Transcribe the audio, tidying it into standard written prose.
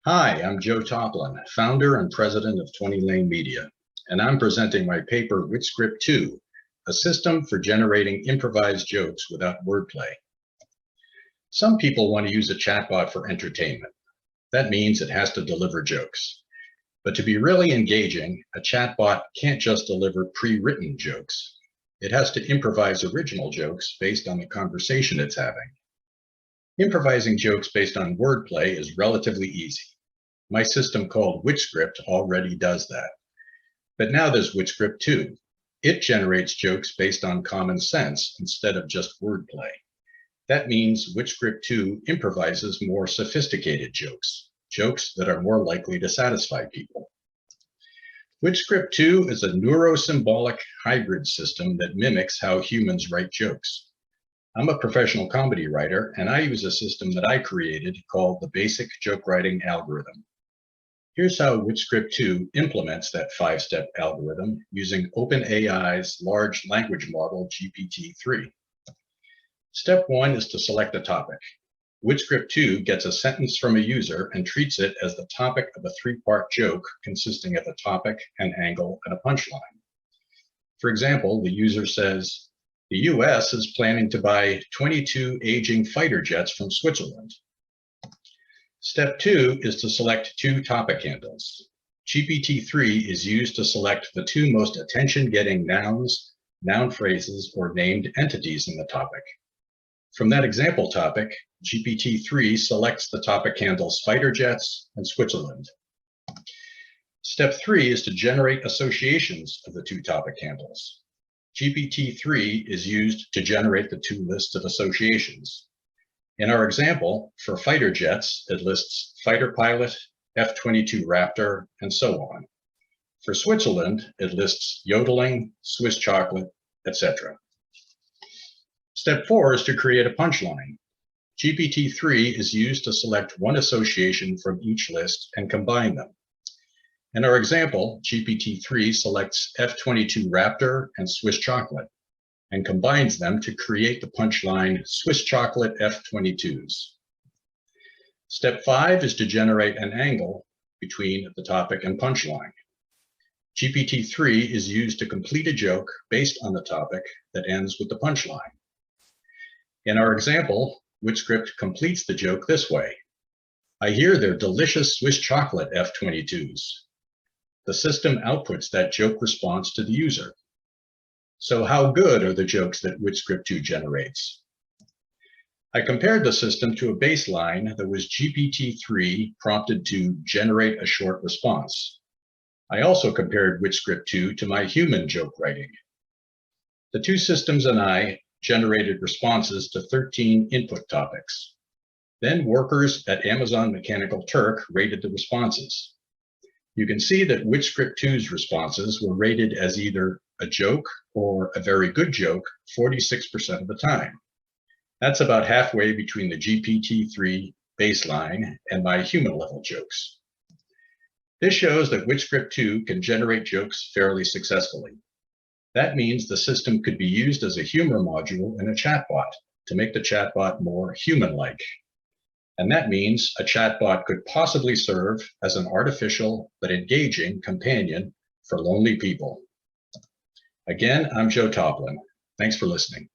Hi, I'm Joe Toplyn, founder and president of 20 Lane Media, and I'm presenting my paper Witscript 2, a system for generating improvised jokes without wordplay. Some people want to use a chatbot for entertainment. That means it has to deliver jokes. But to be really engaging, a chatbot can't just deliver pre-written jokes. It has to improvise original jokes based on the conversation it's having. Improvising jokes based on wordplay is relatively easy. My system called Witscript already does that. But now there's Witscript 2. It generates jokes based on common sense instead of just wordplay. That means Witscript 2 improvises more sophisticated jokes, jokes that are more likely to satisfy people. Witscript 2 is a neurosymbolic hybrid system that mimics how humans write jokes. I'm a professional comedy writer, and I use a system that I created called the Basic Joke Writing Algorithm. Here's how Witscript 2 implements that 5-step algorithm using OpenAI's large language model GPT-3. Step 1 is to select a topic. Witscript 2 gets a sentence from a user and treats it as the topic of a 3-part joke consisting of a topic, an angle, and a punchline. For example, the user says, "The US is planning to buy 22 aging fighter jets from Switzerland." Step 2 is to select 2 topic handles. GPT-3 is used to select the 2 most attention-getting nouns, noun phrases, or named entities in the topic. From that example topic, GPT-3 selects the topic handles fighter jets and Switzerland. Step 3 is to generate associations of the 2 topic handles. GPT-3 is used to generate the 2 lists of associations. In our example, for fighter jets, it lists fighter pilot, F-22 Raptor, and so on. For Switzerland, it lists yodeling, Swiss chocolate, etc. Step 4 is to create a punchline. GPT-3 is used to select 1 association from each list and combine them. In our example, GPT-3 selects F-22 Raptor and Swiss chocolate and combines them to create the punchline Swiss chocolate F-22s. Step 5 is to generate an angle between the topic and punchline. GPT-3 is used to complete a joke based on the topic that ends with the punchline. In our example, Witscript completes the joke this way: "I hear they're delicious Swiss chocolate F-22s." The system outputs that joke response to the user. So how good are the jokes that Witscript 2 generates? I compared the system to a baseline that was GPT-3 prompted to generate a short response. I also compared Witscript 2 to my human joke writing. The 2 systems and I generated responses to 13 input topics. Then workers at Amazon Mechanical Turk rated the responses. You can see that Witscript 2's responses were rated as either a joke or a very good joke 46% of the time. That's about halfway between the GPT-3 baseline and my human level jokes. This shows that Witscript 2 can generate jokes fairly successfully. That means the system could be used as a humor module in a chatbot to make the chatbot more human-like. And that means a chatbot could possibly serve as an artificial but engaging companion for lonely people. Again, I'm Joe Toplyn. Thanks for listening.